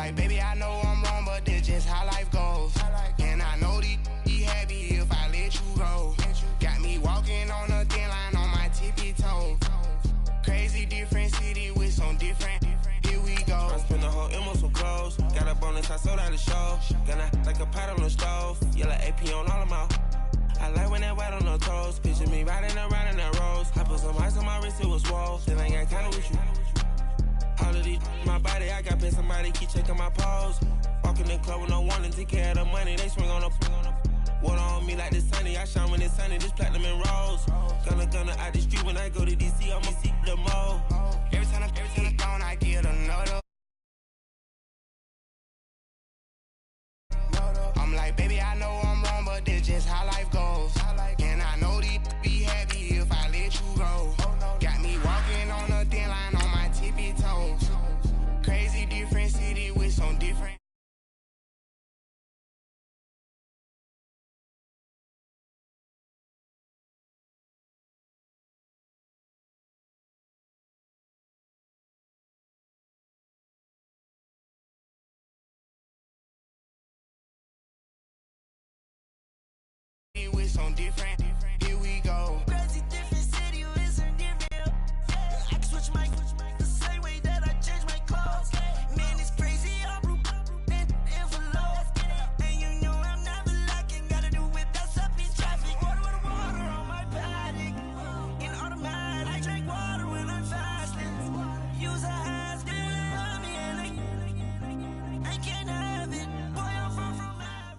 like, baby, I know I'm wrong, but this just how life goes. And I know these be happy if I let you go. Got me walking on a thin line on my tippy toes. Crazy different city with some different. Here we go. I spent the whole M on some clothes. Got a bonus, I sold out the show. Gonna like a pot on the stove. Yellow AP on all of my. I like when that white on the toes. Picture me riding around in that rose. I put some ice on my wrist, it was swole. Still ain't got kinda with you. All of these, my body, I got paid somebody keep checking my pose. Walking in the club with no warning, take care of the money. They swing on the water on me like the sunny. I shine when it's sunny, this platinum and rose. Gonna out the street when I go to DC, I'ma seek the mo. Every time I'm gone, I get another. I'm like, baby, I know I'm wrong, but this just how life goes. And I know these be happy if I let you go. Got me walking on a thin line on my tippy toes. Crazy different city with some different. With some different, here we go. Crazy different city with some different. I can switch my the same way that I change my clothes. Man, it's crazy. I'm in envelope. And you know I'm never lacking. Gotta do it, that's up in traffic. Water on my paddock. In automatic. I drink water when I'm fasting. Use a has on me and I can't have it. Boy, I'm from Africa.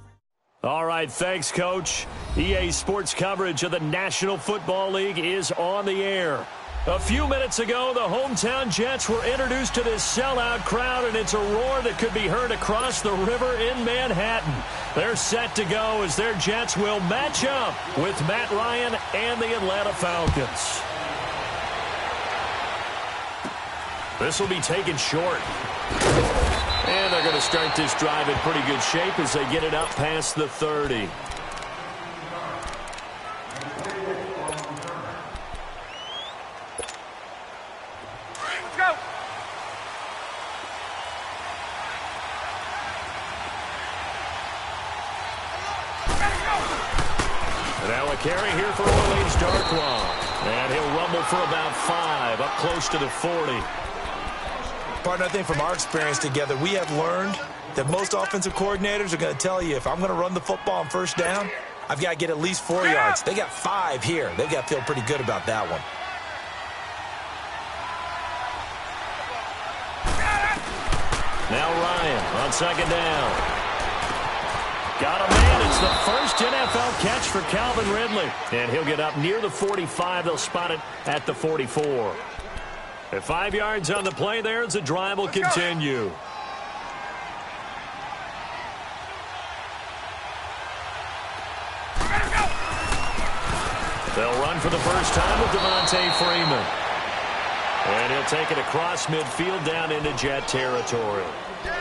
All right, thanks, Coach. EA Sports coverage of the National Football League is on the air. A few minutes ago, the hometown Jets were introduced to this sellout crowd, and it's a roar that could be heard across the river in Manhattan. They're set to go as their Jets will match up with Matt Ryan and the Atlanta Falcons. This will be taken short. And they're going to start this drive in pretty good shape as they get it up past the 30. Now a carry here for Orleans Darkwa. And he'll rumble for about 5, up close to the 40. Partner, I think from our experience together, we have learned that most offensive coordinators are going to tell you, if I'm going to run the football on first down, I've got to get at least 4 yards. They got 5 here. They've got to feel pretty good about that one. Now Ryan on second down. Got a man. It's the first NFL catch for Calvin Ridley. And he'll get up near the 45. They'll spot it at the 44. At 5 yards on the play there as the drive will continue. They'll run for the first time with Devontae Freeman. And he'll take it across midfield down into Jet territory.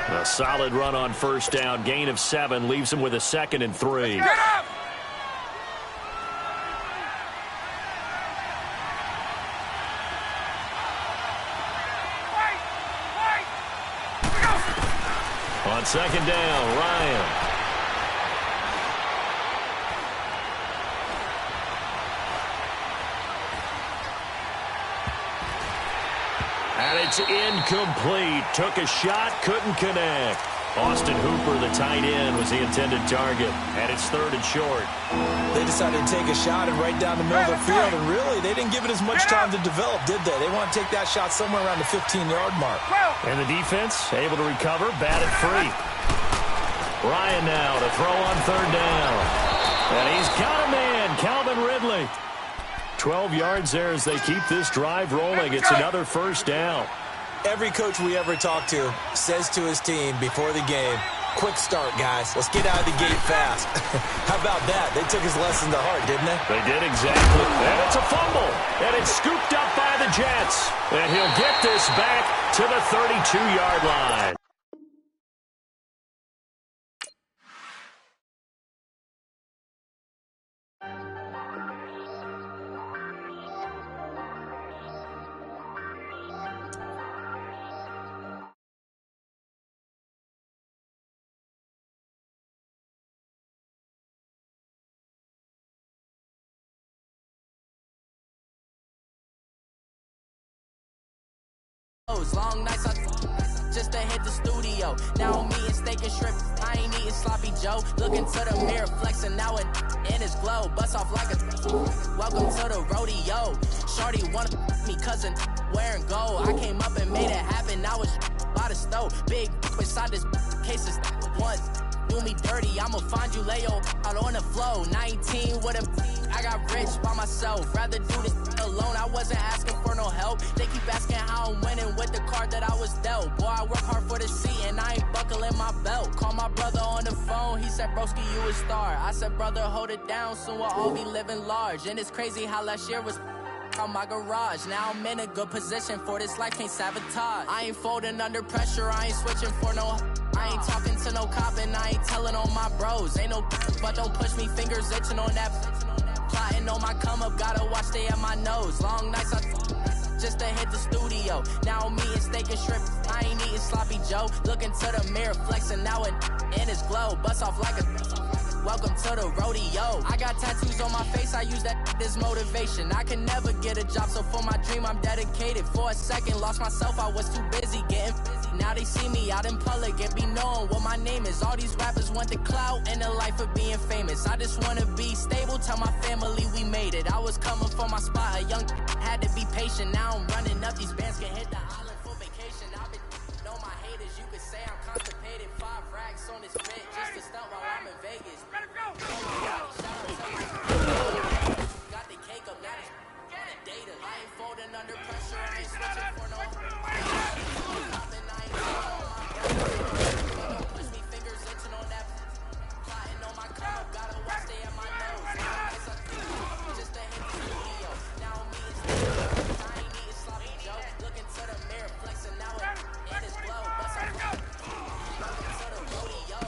A solid run on first down. Gain of 7 leaves him with a 2nd and 3. On second down, Ryan. And it's incomplete. Took a shot, couldn't connect. Austin Hooper, the tight end, was the intended target. And it's 3rd and short. They decided to take a shot and right down the middle of the field, and really, they didn't give it as much time to develop, did they? They want to take that shot somewhere around the 15-yard mark. And the defense able to recover, batted free. Ryan now to throw on 3rd down. And he's got a man, Calvin Ridley. 12 yards there as they keep this drive rolling. It's another first down. Every coach we ever talk to says to his team before the game, quick start, guys. Let's get out of the gate fast. How about that? They took his lesson to heart, didn't they? They did exactly. And it's a fumble. And it's scooped up by the Jets. And he'll get this back to the 32-yard line. Long nights just to hit the studio. Now I'm eating steak and shrimp. I ain't eating sloppy Joe. Looking to the mirror, flexing now in his glow. Bust off like a welcome to the rodeo. Shorty wanna me cousin wearing gold. I came up and made it happen. Now it's by the stove. Big beside this case is once. Do me dirty, I'ma find you, lay your out on the flow. 19 with a I got rich by myself. Rather do this alone, I wasn't asking for no help. They keep asking how I'm winning with the card that I was dealt. Boy, I work hard for the seat and I ain't buckling my belt. Call my brother on the phone, he said, broski, you a star. I said, brother, hold it down, soon we'll all be living large. And it's crazy how last year was on my garage. Now I'm in a good position for this life, can't sabotage. I ain't folding under pressure, I ain't switching for no. I ain't talking to no cop and I ain't telling on my bros. Ain't no but don't push me, fingers itching on that. Plotting on my come up, gotta watch stay at my nose. Long nights just to hit the studio. Now I'm eating steak and shrimp. I ain't eating sloppy Joe. Looking to the mirror, flexing now in his glow. Bust off like a welcome to the rodeo. I got tattoos on my face, I use that as motivation. I can never get a job, so for my dream I'm dedicated. For a second, lost myself, I was too busy getting busy. Now they see me out in public and be knowing what my name is. All these rappers want the clout and the life of being famous. I just wanna be stable, tell my family we made it. I was coming for my spot, a young had to be patient. Now I'm running up, these bands can hit the island for vacation. I've been know my haters, you could say I'm constipated. 5 racks on this bit just to stunt while I'm in Vegas. Got the cake up, now on the data. I ain't folding under pressure, I ain't switching for no. Don't push me, fingers itching on that. Plotting on my come up, gotta watch stay at my nose. Just to hit the studio. Now I'm eating steak, I ain't eating sloppy Joe. Looking to the mirror, flexing now in his glow. Bust off, welcome to the rodeo.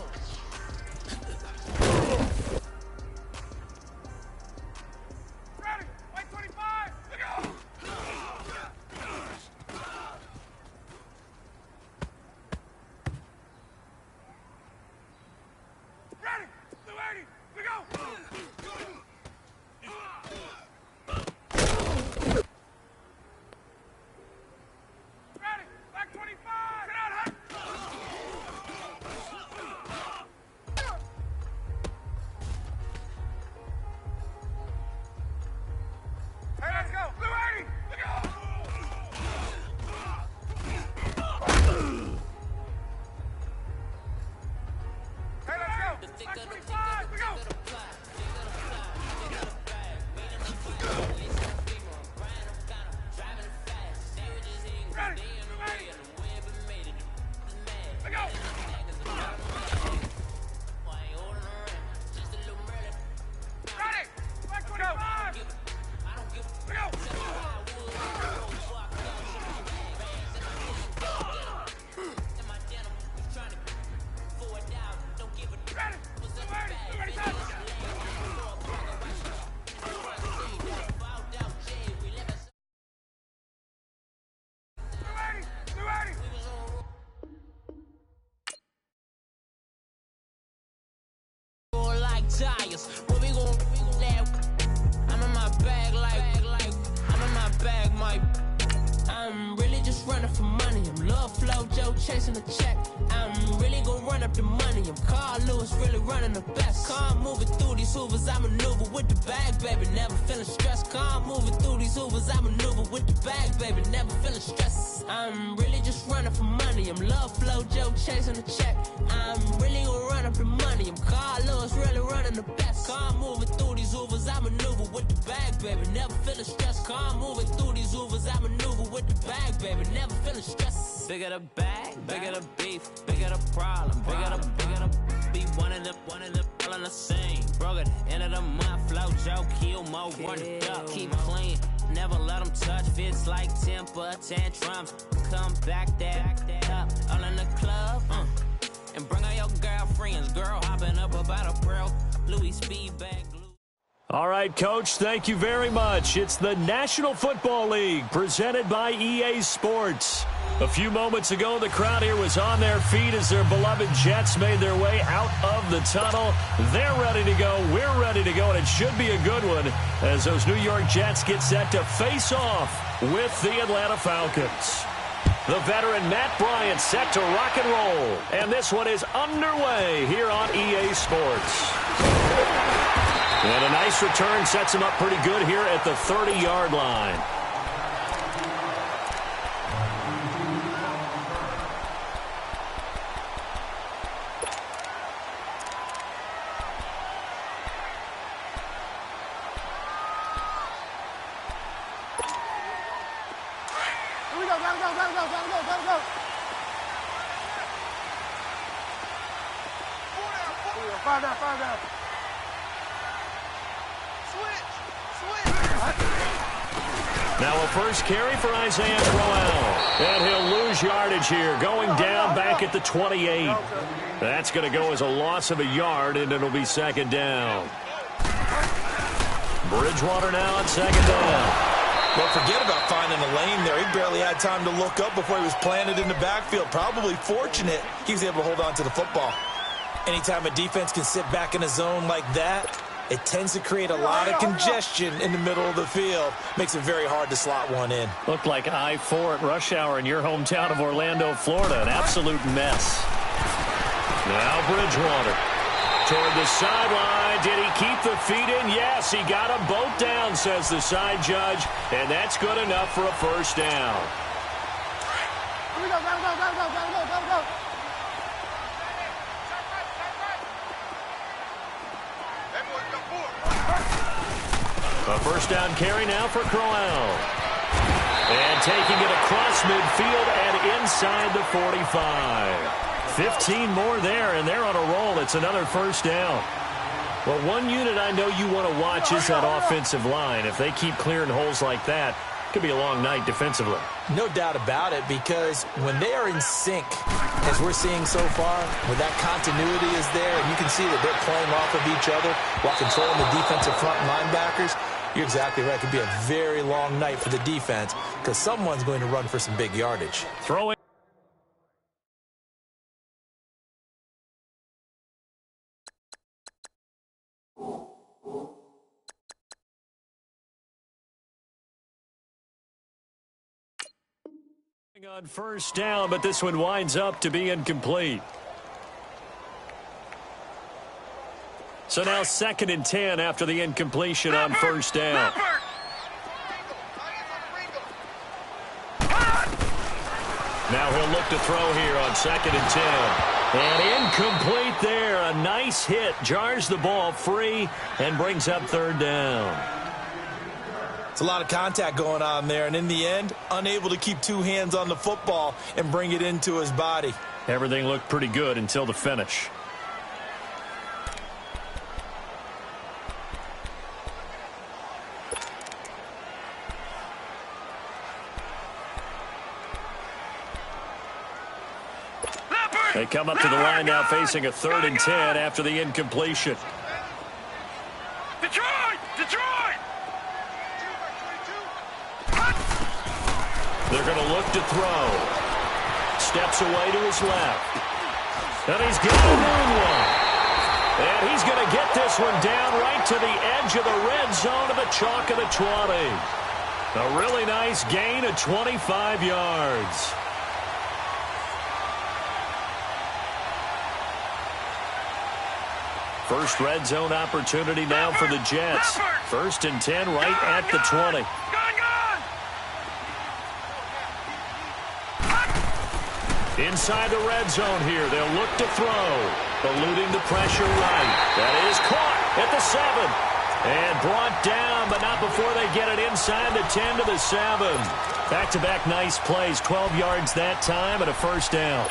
Ready, white 25, look out! Ready, blue 80, we go! Ready, black 25, get out, hot! Hey, let's go, blue 80, look out! Hey, let's go! Black 25, we go! Ready, ready. Let go! Ready! Black 25! Let go! Ready! Ready, set! Like tires, where we gon' I'm in my bag like I'm in my bag, Mike. I'm really just running for money. I'm Love Flow Joe chasing the check. I'm really gon' run up the money. I'm Carl Lewis, really running the best. Car moving through these Hoovers, I maneuver with the bag, baby. Never feeling stressed. Car moving through these Hoovers, I maneuver with the bag, baby. Never feeling stressed. I'm really just running for money. I'm Love Flow Joe chasing the check. I'm really gon' run up the money. I'm Carl Lewis, really running the best. Car moving through these Hoovers, I maneuver with the bag, baby. Never feeling stressed. Car moving through these Hoovers, I maneuver with the bag, baby. Never feeling stressed. Bigger the bag, bigger the beef, bigger the problem, bigger the be one of them all in the same. Broke at the end of the month, Flow Joe, kill mo, run it up, keep clean. Never let them touch, fits like temper tantrums. Come back that up, all in the club, and bring all your girlfriends. Girl hopping up about a pearl, Louis speed bag. All right, Coach, thank you very much. It's the National Football League presented by EA Sports. A few moments ago, the crowd here was on their feet as their beloved Jets made their way out of the tunnel. They're ready to go. We're ready to go, and it should be a good one as those New York Jets get set to face off with the Atlanta Falcons. The veteran Matt Bryant set to rock and roll. And this one is underway here on EA Sports. And a nice return sets him up pretty good here at the 30-yard line. Now a first carry for Isaiah Crowell. And he'll lose yardage here, going down back at the 28. That's going to go as a loss of a yard, and it'll be second down. Bridgewater now on second down. Well, forget about finding a lane there. He barely had time to look up before he was planted in the backfield. Probably fortunate he was able to hold on to the football. Anytime a defense can sit back in a zone like that, it tends to create a lot of congestion in the middle of the field. Makes it very hard to slot one in. Looked like I-4 at rush hour in your hometown of Orlando, Florida. An absolute mess. Now Bridgewater toward the sideline. Did he keep the feet in? Yes, he got them both down, says the side judge. And that's good enough for a first down. Go. A first down carry now for Crowell. And taking it across midfield and inside the 45. 15 more there, and they're on a roll. It's another first down. Well, one unit I know you want to watch is that offensive line. If they keep clearing holes like that, it could be a long night defensively. No doubt about it, because when they are in sync, as we're seeing so far, when that continuity is there, and you can see that they're playing off of each other while controlling the defensive front linebackers, you're exactly right. It could be a very long night for the defense because someone's going to run for some big yardage. Throwing. On first down, but this one winds up to be incomplete. So now 2nd and 10 after the incompletion on first down. Now he'll look to throw here on 2nd and 10. And incomplete there. A nice hit. Jars the ball free and brings up 3rd down. It's a lot of contact going on there, and in the end, unable to keep two hands on the football and bring it into his body. Everything looked pretty good until the finish. They come up to the line now facing a 3rd and 10 after the incompletion. Detroit! They're going to look to throw. Steps away to his left. And he's got a moonwalk. And he's going to get this one down right to the edge of the red zone of the chalk of the 20. A really nice gain of 25 yards. First red zone opportunity now for the Jets. 1st and 10 right at the 20. Inside the red zone here. They'll look to throw. Eluding the pressure right. That is caught at the 7. And brought down, but not before they get it inside the 10 to the 7. Back-to-back nice plays. 12 yards that time and a first down.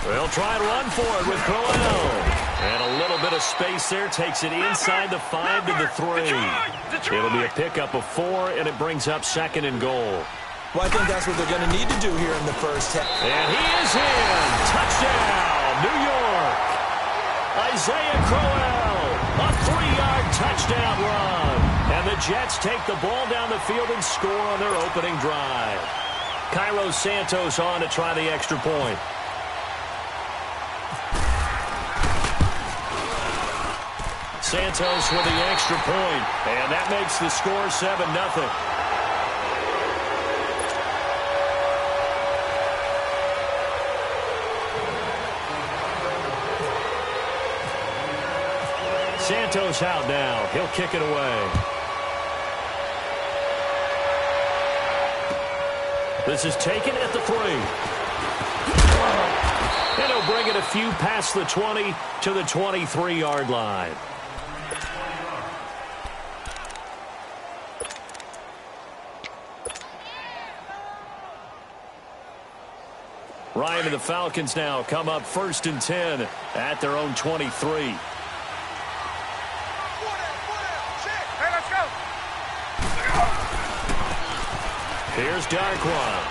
They'll try and run for it with Crowell. And a little bit of space there. Takes it inside the 5 to the 3. It'll be a pickup of 4, and it brings up 2nd and goal. Well, I think that's what they're going to need to do here in the first half. And he is in. Touchdown, New York. Isaiah Crowell, a 3-yard touchdown run. And the Jets take the ball down the field and score on their opening drive. Cairo Santos on to try the extra point. Santos with the extra point, and that makes the score 7-0. Santos out now. He'll kick it away. This is taken at the 3. And he'll bring it a few past the 20 to the 23-yard line. Ryan and the Falcons now come up 1st and 10 at their own 23. Here's Darkwa.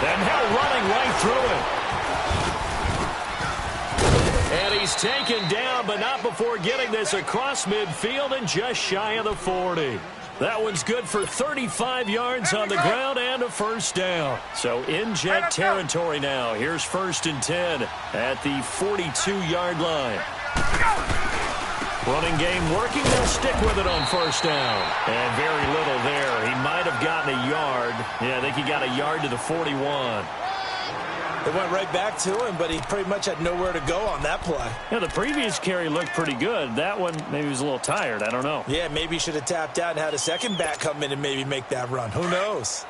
And now running right through it. And he's taken down, but not before getting this across midfield and just shy of the 40. That one's good for 35 yards on the ground and a first down. So in Jet territory now. Here's 1st and 10 at the 42-yard line. Running game working. They'll stick with it on 1st down. And very little there. He might have gotten a yard. Yeah, I think he got a yard to the 41. It went right back to him, but he pretty much had nowhere to go on that play. Yeah, the previous carry looked pretty good. That one, maybe he was a little tired. I don't know. Yeah, maybe he should have tapped out and had a second back come in and maybe make that run. Who knows?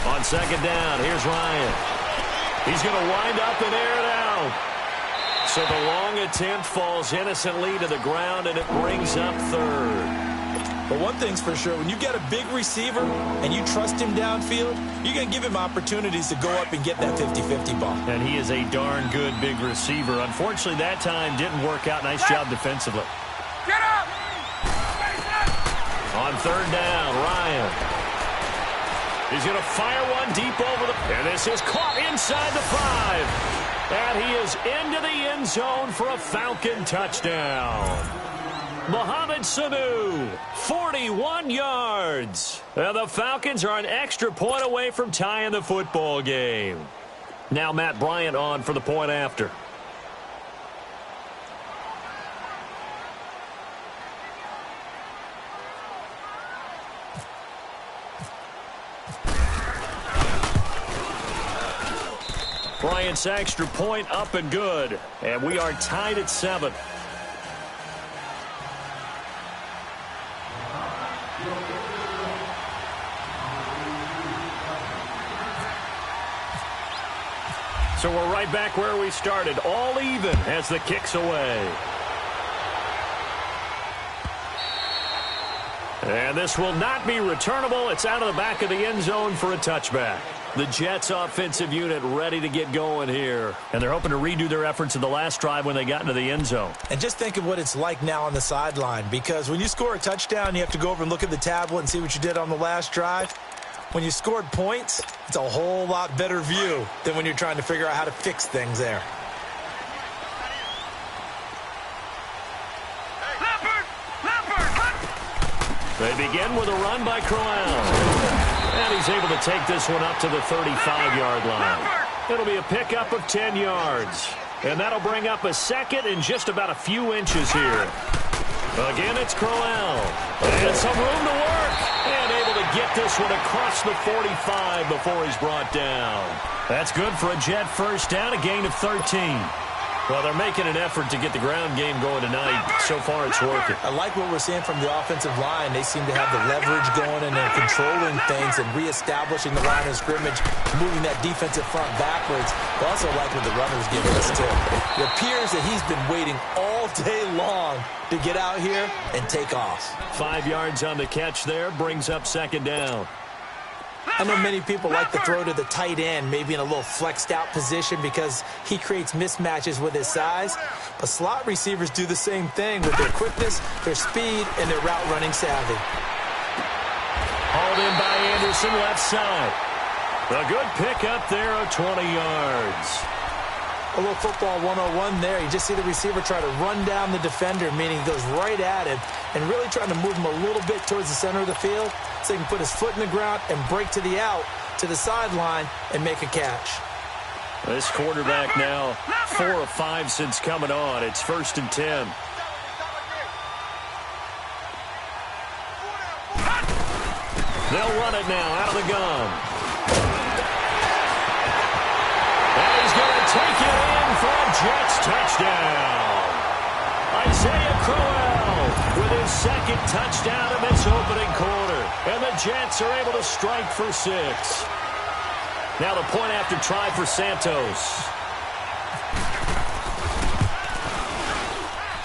On 2nd down, here's Ryan. He's going to wind up and air it out. So the long attempt falls innocently to the ground, and it brings up 3rd. But one thing's for sure, when you get a big receiver and you trust him downfield, you're going to give him opportunities to go up and get that 50-50 ball. And he is a darn good big receiver. Unfortunately, that time didn't work out. Nice job defensively. Get up! On 3rd down, Ryan. He's going to fire one deep over the... And this is caught inside the 5. And he is into the end zone for a Falcon touchdown. Mohamed Sanu, 41 yards. And the Falcons are an extra point away from tying the football game. Now Matt Bryant on for the point after. Bryant's extra point up and good. And we are tied at 7. So we're right back where we started. All even as the kick's away. And this will not be returnable. It's out of the back of the end zone for a touchback. The Jets offensive unit ready to get going here. And they're hoping to redo their efforts in the last drive when they got into the end zone. And just think of what it's like now on the sideline. Because when you score a touchdown, you have to go over and look at the tablet and see what you did on the last drive. When you scored points, it's a whole lot better view than when you're trying to figure out how to fix things there. They begin with a run by Crowell. And he's able to take this one up to the 35-yard line. It'll be a pickup of 10 yards. And that'll bring up a second in just about a few inches here. Again, it's Crowell. And some room to work. And able to get this one across the 45 before he's brought down. That's good for a Jet first down, a gain of 13. Well, they're making an effort to get the ground game going tonight. So far, it's working. I like what we're seeing from the offensive line. They seem to have the leverage going, and they're controlling things and reestablishing the line of scrimmage, moving that defensive front backwards. But also like what the runner's giving us, too. It appears that he's been waiting all day long to get out here and take off. 5 yards on the catch there, brings up 2nd down. I know many people like to throw to the tight end, maybe in a little flexed out position because he creates mismatches with his size. But slot receivers do the same thing with their quickness, their speed, and their route running savvy. Hauled in by Anderson, left side. A good pick up there of 20 yards. A little football 101 there. You just see the receiver try to run down the defender, meaning he goes right at him and really trying to move him a little bit towards the center of the field so he can put his foot in the ground and break to the out, to the sideline, and make a catch. This quarterback now 4 of 5 since coming on. It's 1st and 10. They'll run it now out of the gun. And he's going to take it in for a Jets touchdown. Isaiah Crowell with his 2nd touchdown of this opening quarter. And the Jets are able to strike for 6. Now the point after try for Santos.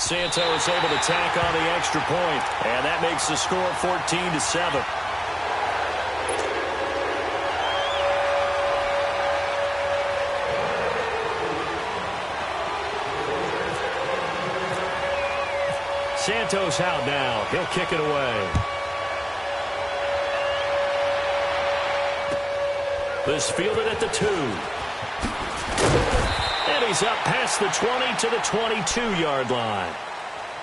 Santos able to tack on the extra point. And that makes the score 14-7. Santos out now. He'll kick it away. This fielded at the 2. And he's up past the 20 to the 22-yard line.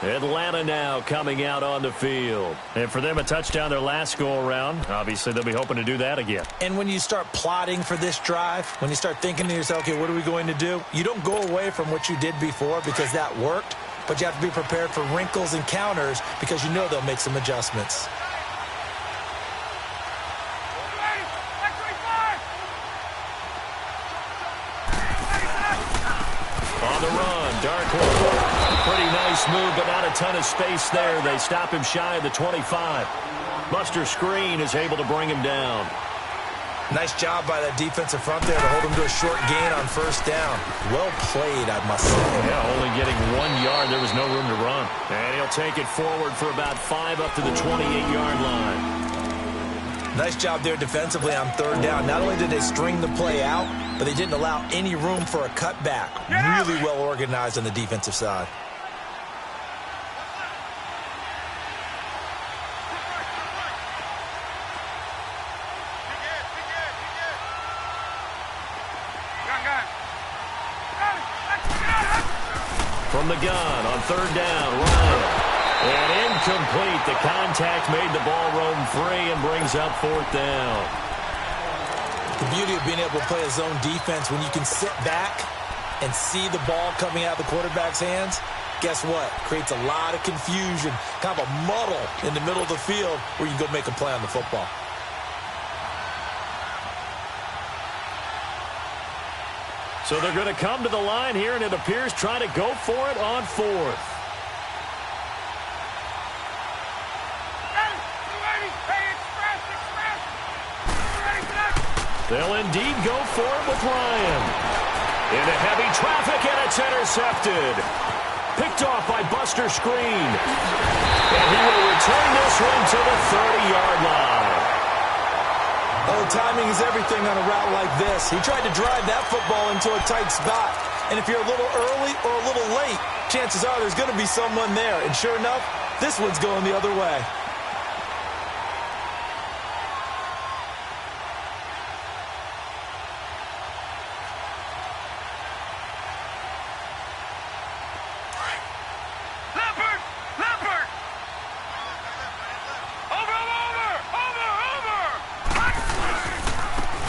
Atlanta now coming out on the field. And for them, a touchdown their last go-around. Obviously, they'll be hoping to do that again. And when you start plotting for this drive, when you start thinking to yourself, okay, what are we going to do? You don't go away from what you did before because that worked. But you have to be prepared for wrinkles and counters because you know they'll make some adjustments. On the run, Darkwood. Pretty nice move, but not a ton of space there. They stop him shy of the 25. Buster Screen is able to bring him down. Nice job by that defensive front there to hold him to a short gain on 1st down. Well played, I must say. Yeah, only getting 1 yard. There was no room to run. And he'll take it forward for about 5 up to the 28-yard line. Nice job there defensively on 3rd down. Not only did they string the play out, but they didn't allow any room for a cutback. Really well organized on the defensive side. From the gun on 3rd down, Ryan. And incomplete. The contact made the ball roam free and brings up 4th down. The beauty of being able to play a zone defense when you can sit back and see the ball coming out of the quarterback's hands, guess what? Creates a lot of confusion, kind of a muddle in the middle of the field where you can go make a play on the football. So they're going to come to the line here, and it appears trying to go for it on 4th. They'll indeed go for it with Ryan. Into heavy traffic, and it's intercepted. Picked off by Buster Screen. And he will return this one to the 30-yard line. Oh, timing is everything on a route like this. He tried to drive that football into a tight spot. And if you're a little early or a little late, chances are there's going to be someone there. And sure enough, this one's going the other way.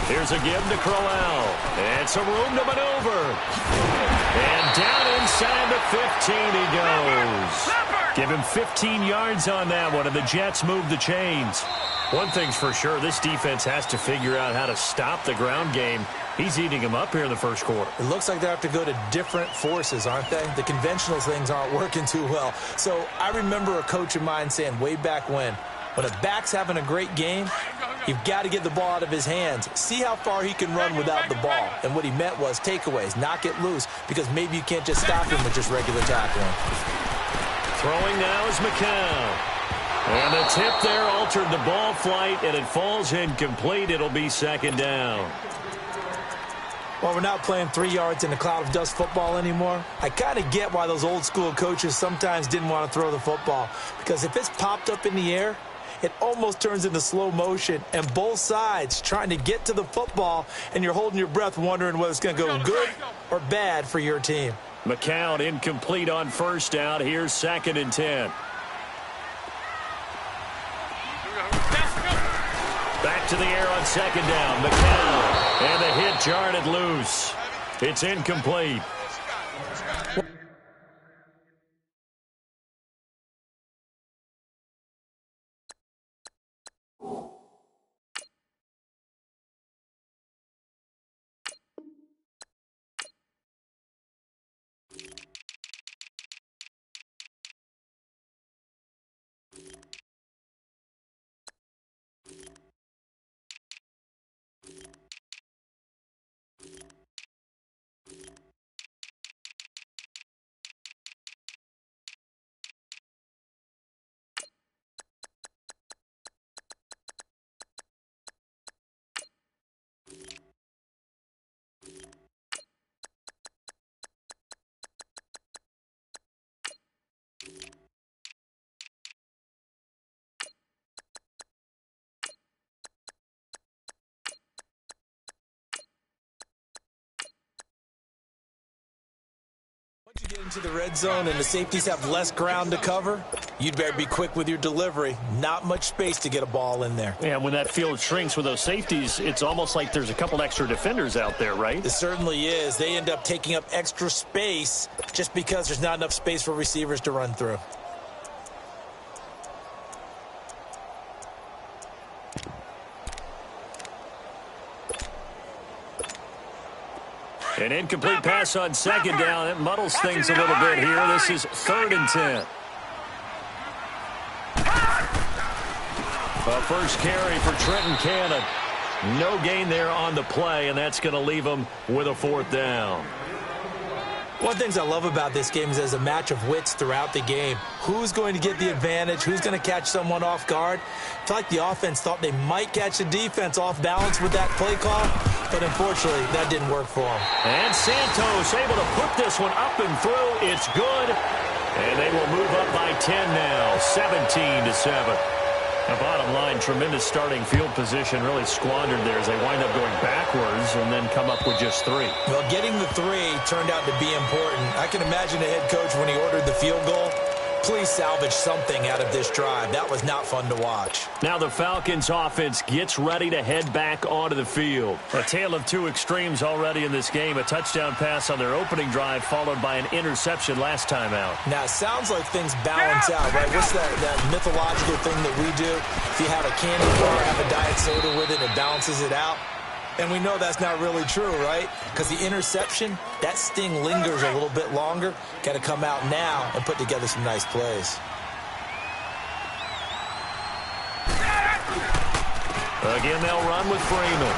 Here's a give to Crowell. And some room to maneuver. And down inside the 15 he goes. Give him 15 yards on that one, and the Jets move the chains. One thing's for sure, this defense has to figure out how to stop the ground game. He's eating them up here in the 1st quarter. It looks like they have to go to different forces, aren't they? The conventional things aren't working too well. So I remember a coach of mine saying way back when a back's having a great game, you've got to get the ball out of his hands. See how far he can run without the ball. And what he meant was takeaways, knock it loose, because maybe you can't just stop him with just regular tackling. Throwing now is McCown. And the tip there altered the ball flight, and it falls incomplete. It'll be 2nd down. Well, we're not playing 3 yards in a cloud of dust football anymore. I kind of get why those old school coaches sometimes didn't want to throw the football. Because if it's popped up in the air it almost turns into slow motion, and both sides trying to get to the football, and you're holding your breath wondering whether it's going to go good or bad for your team. McCown incomplete on first down. Here's 2nd and 10. Back to the air on 2nd down. McCown, and the hit jarred it loose. It's incomplete. Once you get into the red zone and the safeties have less ground to cover, you'd better be quick with your delivery. Not much space to get a ball in there. And when that field shrinks with those safeties, it's almost like there's a couple extra defenders out there, right? It certainly is. They end up taking up extra space just because there's not enough space for receivers to run through. An incomplete pass on 2nd down. It muddles things a little bit here. This is 3rd and 10. A first carry for Trenton Cannon. No gain there on the play, and that's going to leave him with a 4th down. One of the things I love about this game is there's a match of wits throughout the game. Who's going to get the advantage? Who's going to catch someone off guard? I feel like the offense thought they might catch the defense off balance with that play call, but unfortunately, that didn't work for them. And Santos able to put this one up and through. It's good. And they will move up by 10 now, 17-7. The bottom line, tremendous starting field position, really squandered there as they wind up going backwards and then come up with just 3. Well, getting the 3 turned out to be important. I can imagine the head coach when he ordered the field goal. Please salvage something out of this drive. That was not fun to watch. Now the Falcons offense gets ready to head back onto the field. A tale of two extremes already in this game. A touchdown pass on their opening drive followed by an interception last time out. Now, it sounds like things balance out, right? What's that mythological thing that we do? If you have a candy bar, have a diet soda with it, it balances it out. And we know that's not really true, right? Because the interception, that sting lingers a little bit longer. Got to come out now and put together some nice plays. Again, they'll run with Freeman.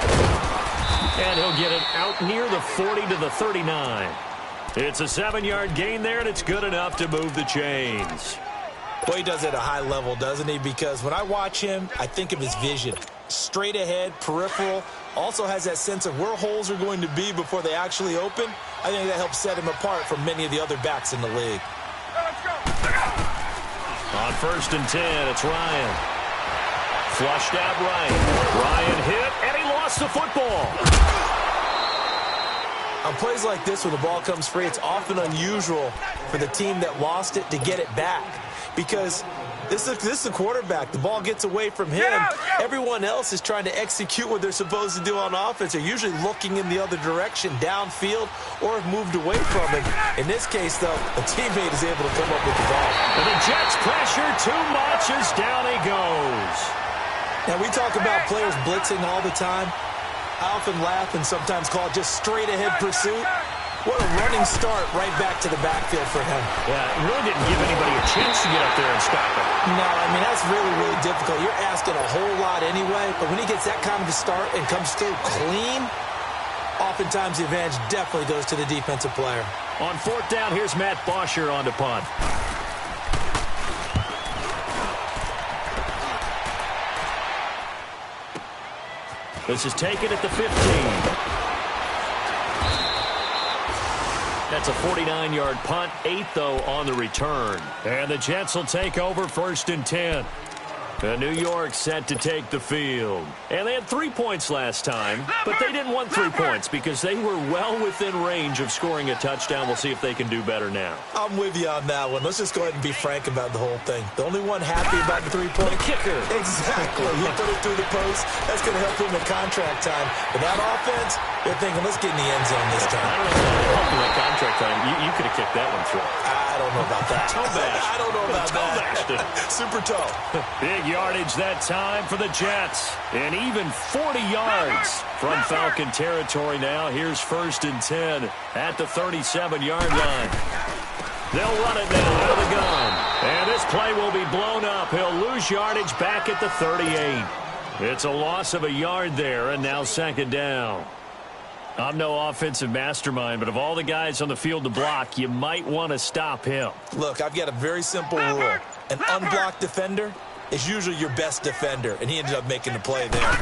And he'll get it out near the 40 to the 39. It's a 7-yard gain there, and it's good enough to move the chains. Well, he does it at a high level, doesn't he? Because when I watch him, I think of his vision. Straight ahead, peripheral, also has that sense of where holes are going to be before they actually open. I think that helps set him apart from many of the other backs in the league. On 1st and 10, it's Ryan. Flushed out right. Ryan hit, and he lost the football. On plays like this where the ball comes free, it's often unusual for the team that lost it to get it back. Because this is the quarterback. The ball gets away from him. Everyone else is trying to execute what they're supposed to do on offense. They're usually looking in the other direction, downfield, or have moved away from him. In this case, though, a teammate is able to come up with the ball. And the Jets pressure too much as down he goes. Now, we talk about players blitzing all the time. I often laugh and sometimes call it just straight-ahead pursuit. What a running start right back to the backfield for him. Yeah, it really didn't give anybody a chance to get up there and stop him. No, I mean, that's really, really difficult. You're asking a whole lot anyway, but when he gets that kind of a start and comes through clean, oftentimes the advantage definitely goes to the defensive player. On 4th down, here's Matt Bosher on to punt. This is taken at the 15. That's a 49-yard punt, 8, though, on the return. And the Jets will take over 1st and 10. New York set to take the field. And they had 3 points last time, but they didn't want 3 points because they were well within range of scoring a touchdown. We'll see if they can do better now. I'm with you on that one. Let's just go ahead and be frank about the whole thing. The only one happy about the 3-point kicker. Exactly. He put it through the post. That's going to help him in contract time. But that offense, they're thinking, let's get in the end zone this time. I don't know if that helped him in contract time. You could have kicked that one through. I don't know about that. Toe bash. I don't know about that. Super toe. Big yardage that time for the Jets. And even 40 yards from Falcon territory now. Here's 1st and 10 at the 37-yard line. They'll run it now out of the gun. And this play will be blown up. He'll lose yardage back at the 38. It's a loss of a yard there, and now 2nd down. I'm no offensive mastermind, but of all the guys on the field to block, you might want to stop him. Look, I've got a very simple rule. An unblocked defender is usually your best defender, and he ended up making the play there.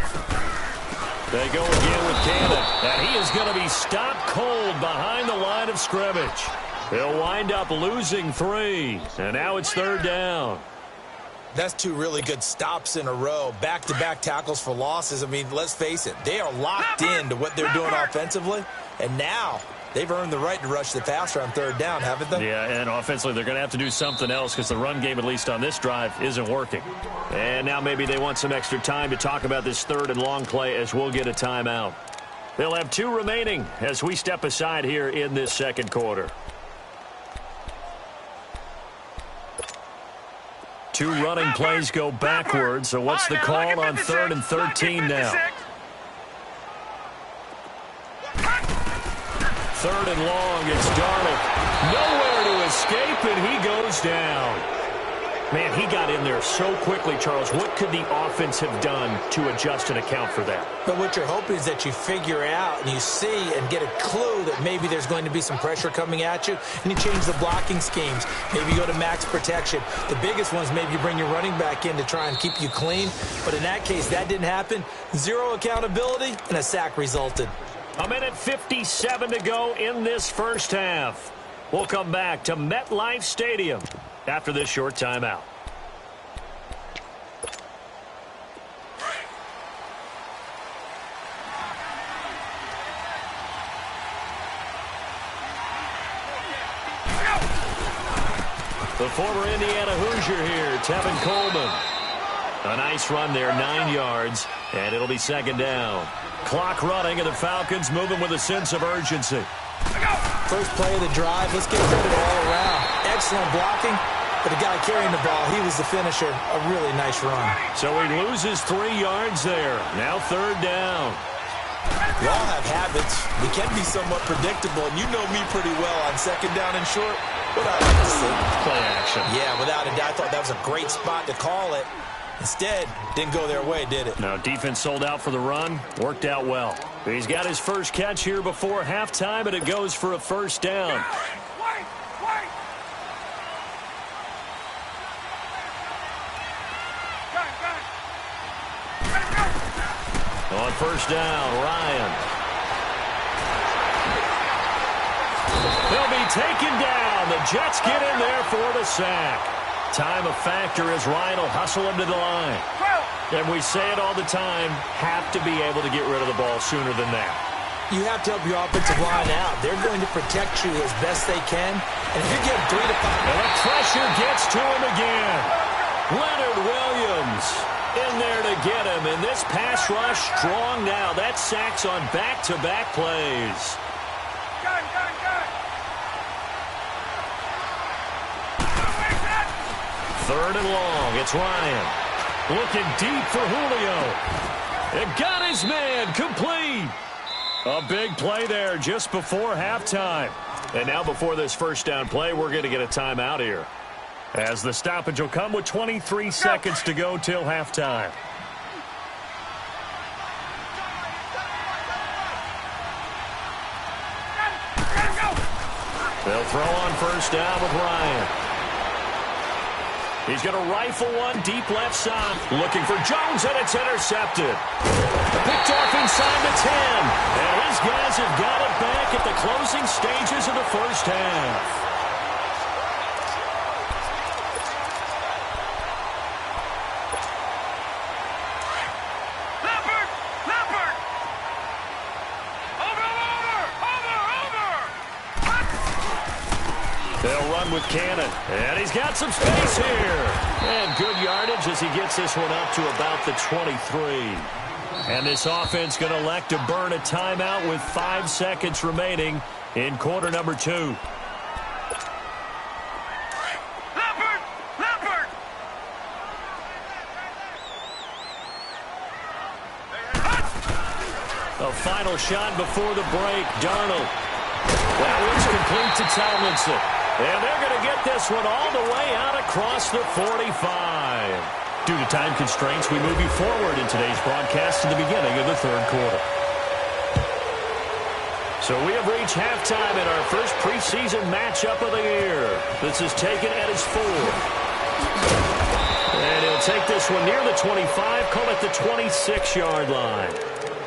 They go again with Cannon, and he is going to be stopped cold behind the line of scrimmage. He'll wind up losing 3, and now it's 3rd down. That's 2 really good stops in a row. Back-to-back tackles for losses. I mean, let's face it, they are locked into what they're doing offensively, and now they've earned the right to rush the passer on 3rd down, haven't they? Yeah, and offensively, they're going to have to do something else because the run game, at least on this drive, isn't working. And now maybe they want some extra time to talk about this 3rd and long play as we'll get a timeout. They'll have 2 remaining as we step aside here in this 2nd quarter. 2 running plays go backwards, so what's the call on 3rd and 13 now? 3rd and long, it's Darnold. Nowhere to escape, and he goes down. Man, he got in there so quickly, Charles. What could the offense have done to adjust and account for that? But what you're hoping is that you figure out and you see and get a clue that maybe there's going to be some pressure coming at you, and you change the blocking schemes. Maybe you go to max protection. The biggest one is maybe you bring your running back in to try and keep you clean. But in that case, that didn't happen. 0 accountability, and a sack resulted. 1:57 to go in this 1st half. We'll come back to MetLife Stadium after this short timeout. The former Indiana Hoosier here, Tevin Coleman. A nice run there, 9 yards, and it'll be 2nd down. Clock running, and the Falcons moving with a sense of urgency. First play of the drive, let's get credit all around. Excellent blocking, but the guy carrying the ball, he was the finisher. A really nice run. So he loses 3 yards there. Now 3rd down. We all have habits. We can be somewhat predictable, and you know me pretty well on 2nd down and short. What I like to see. Play action. Yeah, without a doubt, I thought that was a great spot to call it. Instead, didn't go their way, did it? No, defense sold out for the run. Worked out well. He's got his first catch here before halftime, and it goes for a 1st down. Wait! On 1st down, Ryan. He'll be taken down. The Jets get in there for the sack. Time a factor as Ryan will hustle him to the line. And we say it all the time, have to be able to get rid of the ball sooner than that. You have to help your offensive line out. They're going to protect you as best they can. And if you get 3 to 5... And the pressure gets to him again. Leonard Williams in there to get him. And this pass rush strong now. That sacks on back-to-back plays. Gun! 3rd and long. It's Ryan. Looking deep for Julio. It got his man complete. A big play there just before halftime. And now before this 1st down play, we're going to get a timeout here. As the stoppage will come with 23 seconds to go till halftime. They'll throw on 1st down with Ryan. He's going to rifle one deep left side. Looking for Jones, and it's intercepted. Picked off inside the 10. And these guys have got it back at the closing stages of the 1st half. run with Cannon. And he's got some space here. And good yardage as he gets this one up to about the 23. And this offense going to elect to burn a timeout with 5 seconds remaining in quarter number 2. A final shot before the break. Darnold. That one's complete to Tomlinson. And they're going to get this one all the way out across the 45. Due to time constraints, we move you forward in today's broadcast to the beginning of the third quarter. So we have reached halftime in our first preseason matchup of the year. This is taken at his 4. And he'll take this one near the 25, call it the 26-yard line.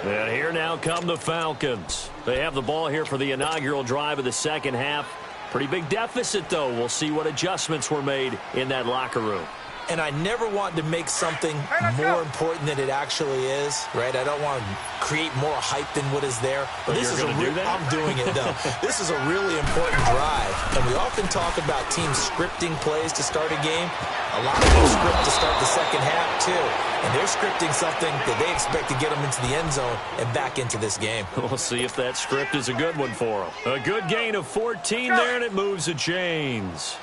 And here now come the Falcons. They have the ball here for the inaugural drive of the second half. Pretty big deficit, though. We'll see what adjustments were made in that locker room. And I never want to make something more important than it actually is, right? I don't want to create more hype than what is there. But this is I'm doing it, though. This is a really important drive. And we often talk about teams scripting plays to start a game. A lot of them script to start the second half, too. And they're scripting something that they expect to get them into the end zone and back into this game. We'll see if that script is a good one for them. A good gain of 14 there, and it moves the chains.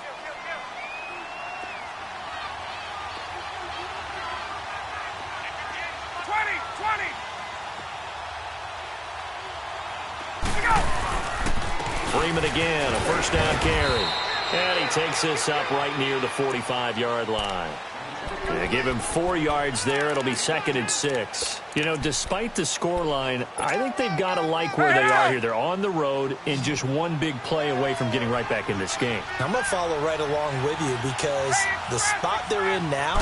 Freeman again, a first down carry. And he takes this up right near the 45-yard line. Give him 4 yards there. It'll be 2nd and 6. You know, despite the scoreline, I think they've got to like where they are here. They're on the road and just one big play away from getting right back in this game. I'm going to follow right along with you because the spot they're in now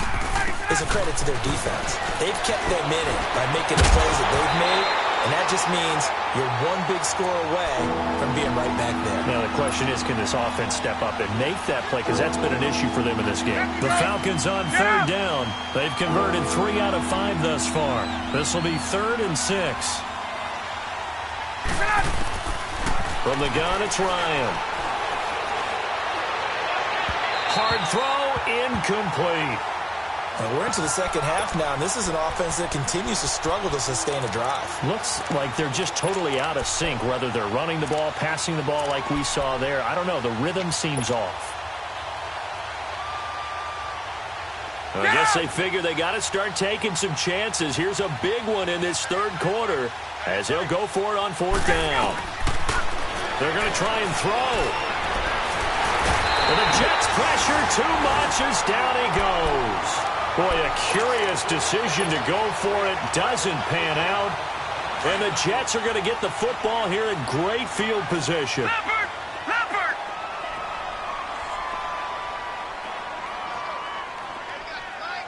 is a credit to their defense. They've kept them in it by making the plays that they've made. And that just means you're one big score away from being right back there. Now the question is, can this offense step up and make that play? Because that's been an issue for them in this game. The Falcons on 3rd down. They've converted 3 out of 5 thus far. This will be 3rd and 6. From the gun, it's Ryan. Hard throw, incomplete. And we're into the second half now, and this is an offense that continues to struggle to sustain a drive. Looks like they're just totally out of sync, whether they're running the ball, passing the ball like we saw there. I don't know. The rhythm seems off. I guess they figure they got to start taking some chances. Here's a big one in this third quarter as he'll go for it on 4th down. They're going to try and throw. And the Jets pressure too much as down he goes. Boy, a curious decision to go for it. Doesn't pan out. And the Jets are going to get the football here in great field position. Leopard! Leopard!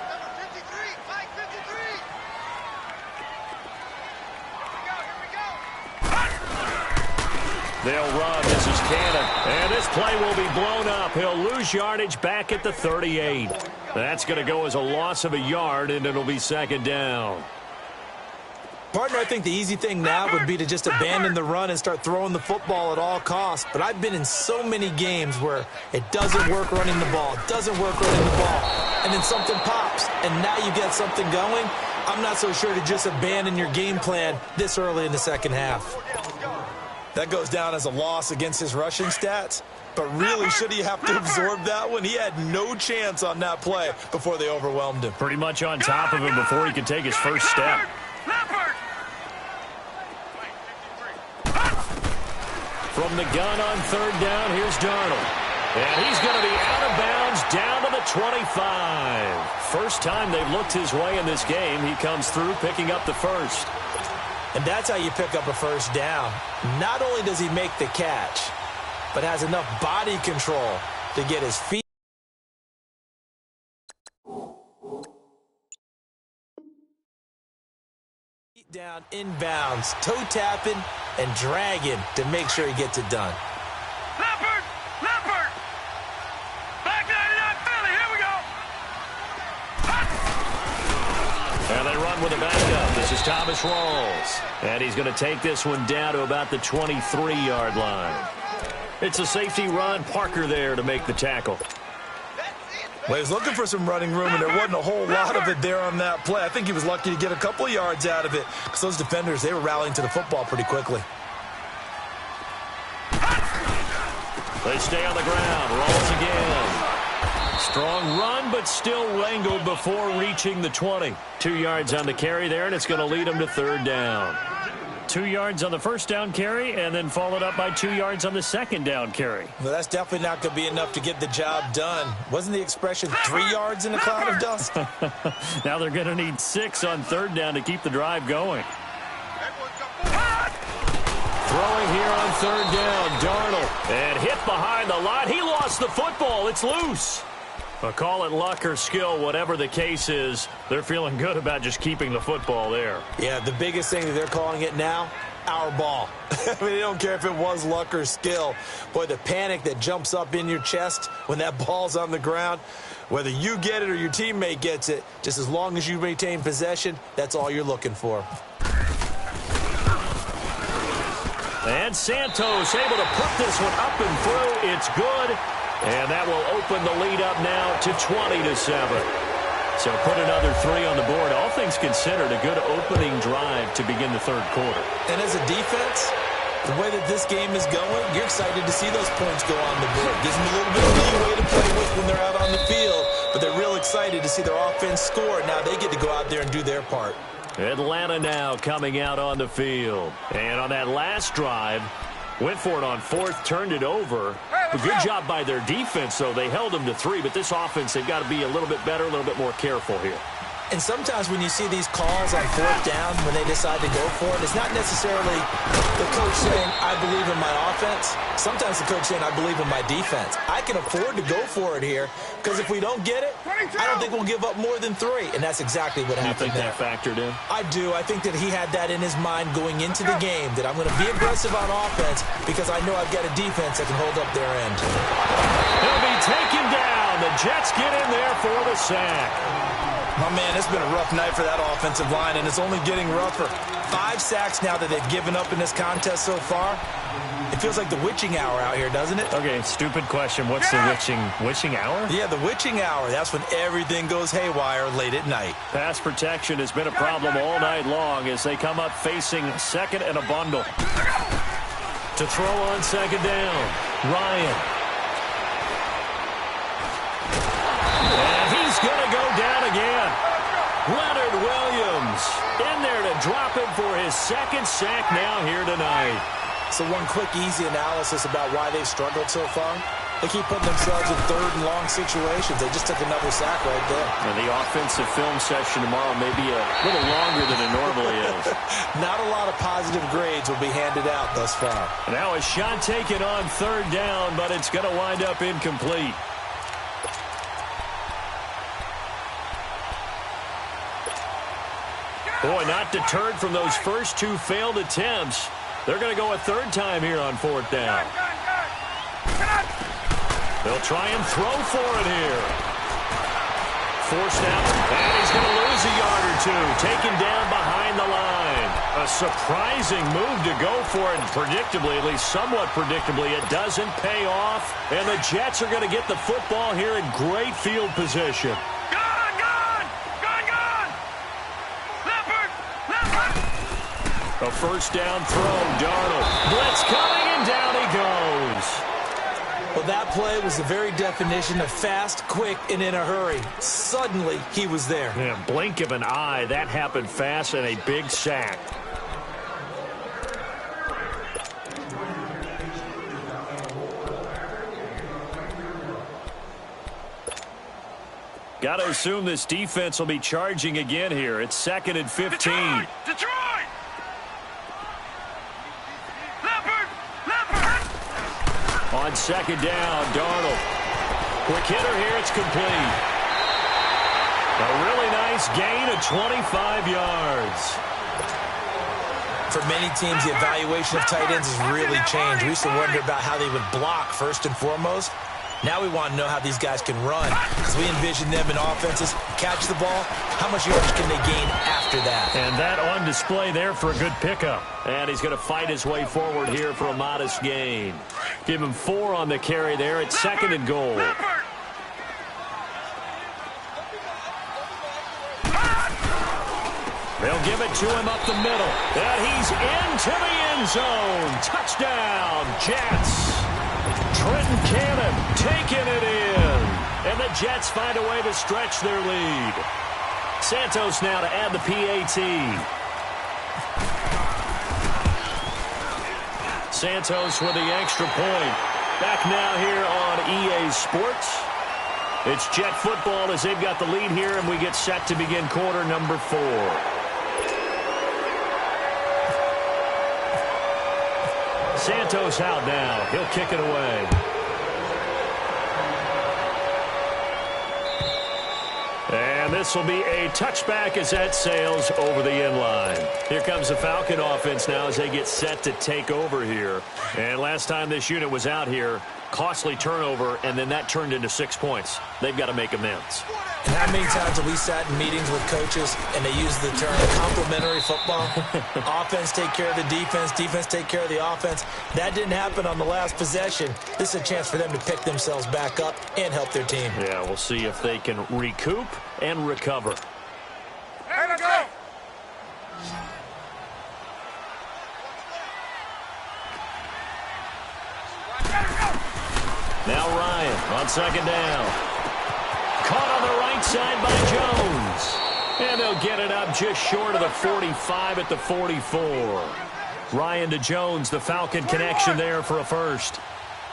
Number 53! Mike 53! Here we go! They'll run. This is Cannon. And this play will be blown up. He'll lose yardage back at the 38. That's going to go as a loss of a yard, and it'll be 2nd down. Partner, I think the easy thing now would be to just abandon the run and start throwing the football at all costs. But I've been in so many games where it doesn't work running the ball, and then something pops, and now you get something going. I'm not so sure to just abandon your game plan this early in the second half. That goes down as a loss against his rushing stats. But really, should he have to absorb that one? He had no chance on that play before they overwhelmed him. Pretty much on top of him before he could take his first step. From the gun on 3rd down, here's Darnold. And he's going to be out of bounds down to the 25. First time they've looked his way in this game. He comes through picking up the first. And that's how you pick up a first down. Not only does he make the catch, but has enough body control to get his feet down inbounds, toe tapping and dragging to make sure he gets it done. Leopard! Leopard! Back 99 Philly, here we go! And they run with a backup. This is Thomas Rawls. And he's going to take this one down to about the 23-yard line. It's a safety Ron Parker there to make the tackle. Well, he was looking for some running room, and there wasn't a whole lot of it there on that play. I think he was lucky to get a couple of yards out of it because those defenders, they were rallying to the football pretty quickly. They stay on the ground. Rolls again. Strong run, but still wrangled before reaching the 20. 2 yards on the carry there, and it's going to lead them to third down. 2 yards on the first down carry, and then followed up by 2 yards on the second down carry. Well, that's definitely not going to be enough to get the job done. Wasn't the expression 3 yards in a cloud of dust? Now they're going to need 6 on third down to keep the drive going. Throwing here on third down, Darnold. And hit behind the line. He lost the football. It's loose. But call it luck or skill, whatever the case is, they're feeling good about just keeping the football there. Yeah, the biggest thing that they're calling it now, our ball. I mean, they don't care if it was luck or skill. Boy, the panic that jumps up in your chest when that ball's on the ground, whether you get it or your teammate gets it, just as long as you maintain possession, that's all you're looking for. And Santos able to put this one up and through. It's good. And that will open the lead up now to 20-7. So put another 3 on the board. All things considered, a good opening drive to begin the third quarter. And as a defense, the way that this game is going, you're excited to see those points go on the board. Gives them a little bit of leeway to play with when they're out on the field. But they're real excited to see their offense score. Now they get to go out there and do their part. Atlanta now coming out on the field. And on that last drive, went for it on fourth, turned it over. A good job by their defense, though. They held them to 3, but this offense, they've got to be a little bit better, a little bit more careful here. And sometimes when you see these calls on fourth down, when they decide to go for it, it's not necessarily the coach saying, I believe in my offense. Sometimes the coach saying, I believe in my defense. I can afford to go for it here because if we don't get it, I don't think we'll give up more than 3. And that's exactly what happened there. You think that factored in? I do. I think that he had that in his mind going into the game, that I'm going to be aggressive on offense because I know I've got a defense that can hold up their end. He'll be taken down. The Jets get in there for the sack. Oh, man, it's been a rough night for that offensive line, and it's only getting rougher. 5 sacks now that they've given up in this contest so far. It feels like the witching hour out here, doesn't it? Okay, stupid question. What's the witching hour? Yeah, the witching hour. That's when everything goes haywire late at night. Pass protection has been a problem all night long as they come up facing second and a bundle. To throw on second down, Ryan. And he's going to go down again. Leonard Williams in there to drop him for his second sack now here tonight. So one quick, easy analysis about why they've struggled so far. They keep putting themselves in third and long situations. They just took another sack right there. And the offensive film session tomorrow may be a little longer than it normally is. Not a lot of positive grades will be handed out thus far. Now a shot taken on third down, but it's going to wind up incomplete. Boy, not deterred from those first 2 failed attempts. They're going to go a third time here on fourth down. They'll try and throw for it here. Forced out, and he's going to lose a yard or 2. Taken down behind the line. A surprising move to go for it. Predictably, at least somewhat predictably, it doesn't pay off. And the Jets are going to get the football here in great field position. A first down throw, Darnold. Blitz coming, and down he goes. Well, that play was the very definition of fast, quick, and in a hurry. Suddenly, he was there. Yeah, blink of an eye. That happened fast and a big sack. Got to assume this defense will be charging again here. It's 2nd and 15. Detroit! On second down, Darnold. Quick hitter here, it's complete. A really nice gain of 25 yards. For many teams, the evaluation of tight ends has really changed. We used to wonder about how they would block first and foremost. Now we want to know how these guys can run because we envision them in offenses catch the ball, how much yardage can they gain after that? And that on display there for a good pickup. And he's going to fight his way forward here for a modest gain. Give him 4 on the carry there. It's 2nd and goal. They'll give it to him up the middle. And he's into the end zone. Touchdown, Jets. Trenton Cannon taking it in. And the Jets find a way to stretch their lead. Santos now to add the PAT. Santos with the extra point. Back now here on EA Sports. It's Jet football as they've got the lead here, and we get set to begin quarter number 4. Santos out now. He'll kick it away. And this will be a touchback as that sails over the end line. Here comes the Falcon offense now as they get set to take over here. And last time this unit was out here, costly turnover, and then that turned into 6 points. They've got to make amends. And how many times have we sat in meetings with coaches and they use the term complementary football? Offense take care of the defense, defense take care of the offense. That didn't happen on the last possession. This is a chance for them to pick themselves back up and help their team. Yeah, we'll see if they can recoup and recover. Let it go. Now Ryan on 2nd down. Caught on the right side by Jones. And they'll get it up just short of the 45 at the 44. Ryan to Jones, the Falcon connection there for a first.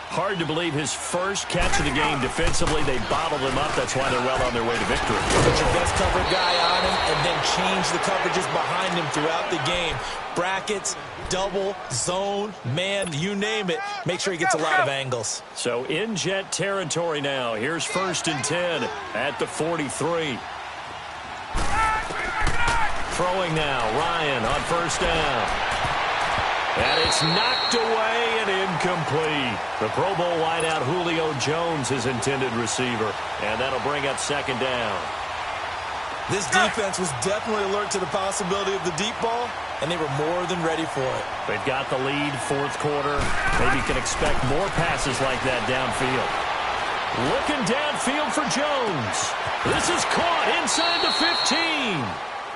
Hard to believe his first catch of the game defensively. They bottled him up. That's why they're well on their way to victory. Put your best cover guy on him and then change the coverages behind him throughout the game. Brackets, double, zone, man, you name it. Make sure he gets a lot of angles. So in Jet territory now. Here's 1st and 10 at the 43. Throwing now. Ryan on 1st down. And it's knocked away and incomplete. The Pro Bowl wideout Julio Jones, his intended receiver. And that'll bring up 2nd down. This defense was definitely alert to the possibility of the deep ball, and they were more than ready for it. They've got the lead, 4th quarter. Maybe you can expect more passes like that downfield. Looking downfield for Jones. This is caught inside the 15.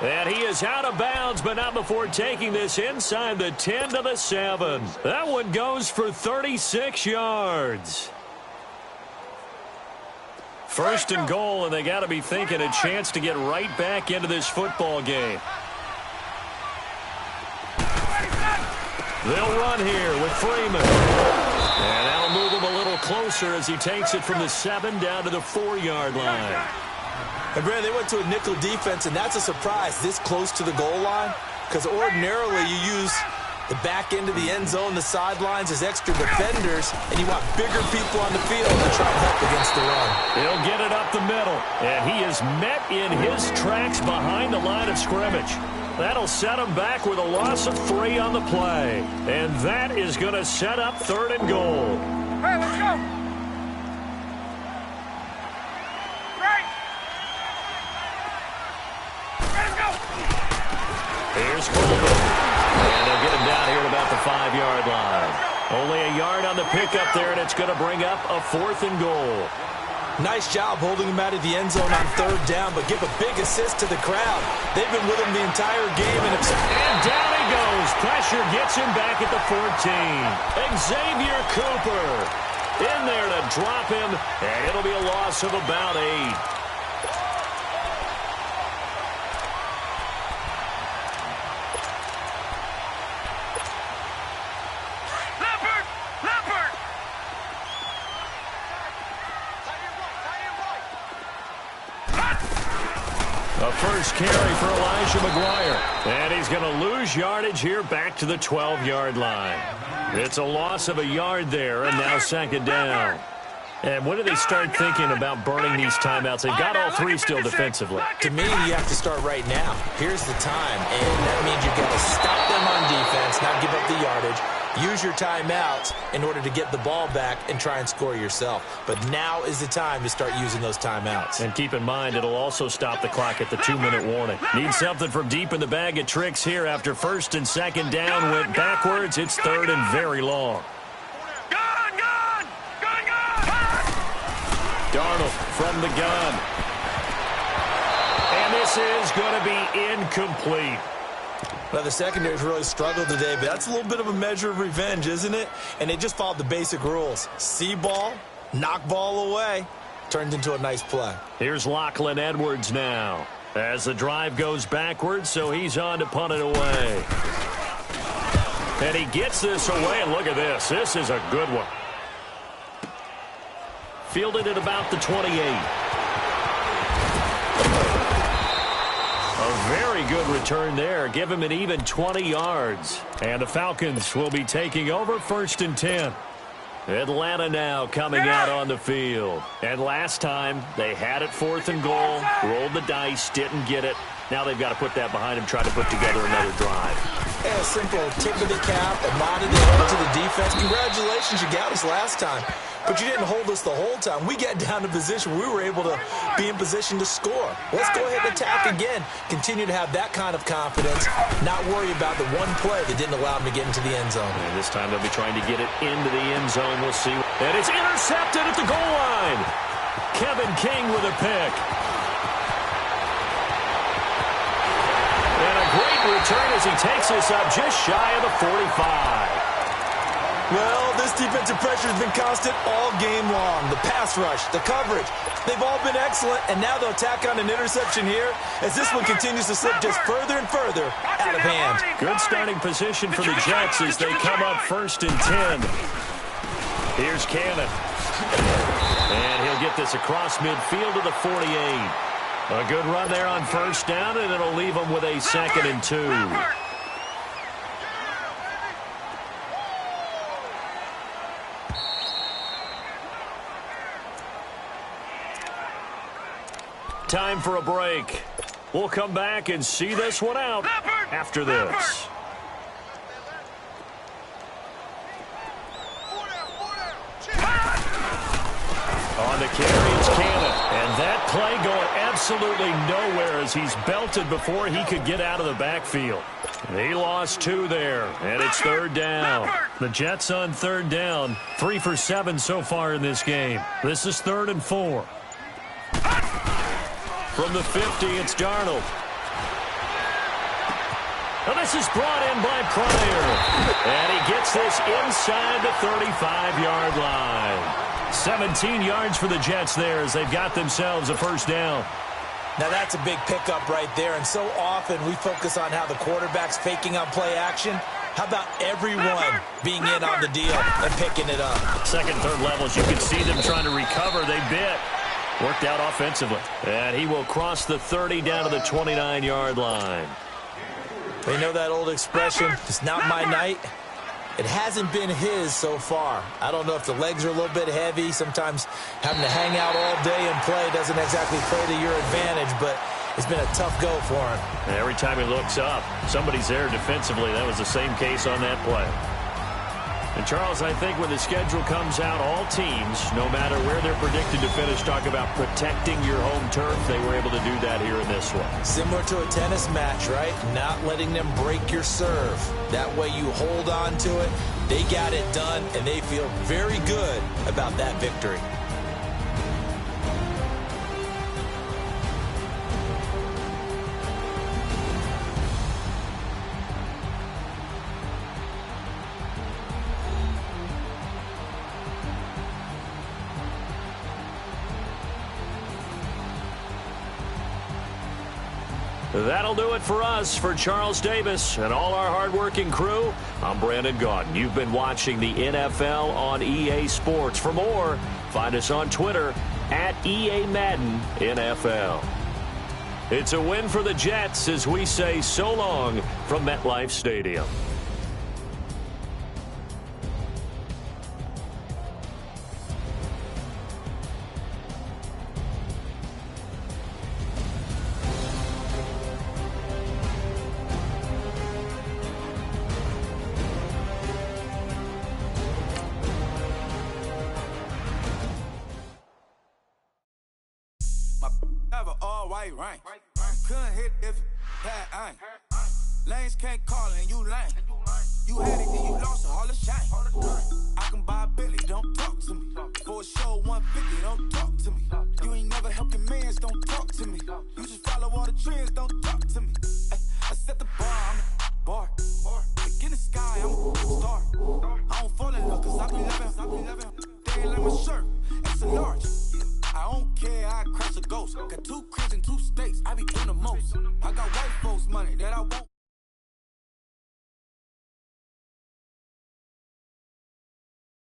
And he is out of bounds, but not before taking this inside the 10 to the 7. That one goes for 36 yards. 1st and goal, and they got to be thinking a chance to get right back into this football game. They'll run here with Freeman. And that'll move him a little closer as he takes it from the 7 down to the 4-yard line. And Brandon, they went to a nickel defense, and that's a surprise this close to the goal line, because ordinarily you use the back end of the end zone, the sidelines as extra defenders, and you want bigger people on the field to try and help against the run. He'll get it up the middle, and he is met in his tracks behind the line of scrimmage. That'll set him back with a loss of 3 on the play, and that is going to set up 3rd and goal. Hey, let's go. Here's Coleman. And they'll get him down here at about the 5-yard line. Only a yard on the pickup there, and it's going to bring up a 4th and goal. Nice job holding him out of the end zone on 3rd down, but give a big assist to the crowd. They've been with him the entire game. And down he goes. Pressure gets him back at the 14. Xavier Cooper in there to drop him, and it'll be a loss of about 8. A first carry for Elijah McGuire. And he's going to lose yardage here back to the 12-yard line. It's a loss of a yard there, and now 2nd down. And when do they start thinking about burning these timeouts? They've got all 3 still defensively. To me, you have to start right now. Here's the time, and that means you've got to stop them on defense, not give up the yardage, Use your timeouts in order to get the ball back and try and score yourself. But now is the time to start using those timeouts. And keep in mind, it'll also stop the clock at the 2-minute warning. Need something from deep in the bag of tricks here after first and second down went backwards. It's third and very long. Darnold from the gun. And this is going to be incomplete. Well, the secondary's really struggled today, but that's a little bit of a measure of revenge, isn't it? And they just followed the basic rules. See ball, knock ball away. Turned into a nice play. Here's Lachlan Edwards now. As the drive goes backwards, so he's on to punt it away. And he gets this away, and look at this. This is a good one. Fielded at about the 28. A very good return there. Give him an even 20 yards. And the Falcons will be taking over first and 10. Atlanta now coming out on the field. And last time, they had it fourth and goal, rolled the dice, didn't get it. Now they've got to put that behind them, try to put together another drive. Yeah, a simple tip of the cap, a nod of the head to the defense. Congratulations, you got us last time. But you didn't hold us the whole time. We got down to position. We were able to be in position to score. Let's go ahead and attack again. Continue to have that kind of confidence. Not worry about the one play that didn't allow them to get into the end zone. And this time they'll be trying to get it into the end zone. We'll see. And it's intercepted at the goal line. Kevin King with a pick. And a great return as he takes us up just shy of the 45. Well, this defensive pressure has been constant all game long. The pass rush, the coverage, they've all been excellent, and now they'll tack on an interception here as this one continues to slip just further and further out of hand. Good starting position for the Jets as they come up first and 10. Here's Cannon. And he'll get this across midfield to the 48. A good run there on first down, and it'll leave them with a second and 2. Time for a break. We'll come back and see this one out after this. On the carry, it's Cannon. And that play going absolutely nowhere as he's belted before he could get out of the backfield. He lost 2 there, and it's third down. The Jets on third down, 3 for 7 so far in this game. This is 3rd and 4. From the 50, it's Darnold. Now this is brought in by Pryor. And he gets this inside the 35-yard line. 17 yards for the Jets there as they've got themselves a first down. Now that's a big pickup right there, and so often we focus on how the quarterback's faking on play action. How about everyone being in on the deal and picking it up? Second, third levels, you can see them trying to recover. They bit. Worked out offensively. And he will cross the 30 down to the 29-yard line. You know that old expression, it's not my night? It hasn't been his so far. I don't know if the legs are a little bit heavy. Sometimes having to hang out all day and play doesn't exactly play to your advantage, but it's been a tough go for him. And every time he looks up, somebody's there defensively. That was the same case on that play. And, Charles, I think when the schedule comes out, all teams, no matter where they're predicted to finish, talk about protecting your home turf. They were able to do that here in this one. Similar to a tennis match, right? Not letting them break your serve. That way you hold on to it. They got it done, and they feel very good about that victory. That'll do it for us. For Charles Davis and all our hardworking crew, I'm Brandon Gaudin. You've been watching the NFL on EA Sports. For more, find us on Twitter at EA Madden NFL. It's a win for the Jets as we say so long from MetLife Stadium. white rain. Couldn't hit if it had aim. Lanes can't call and you lame.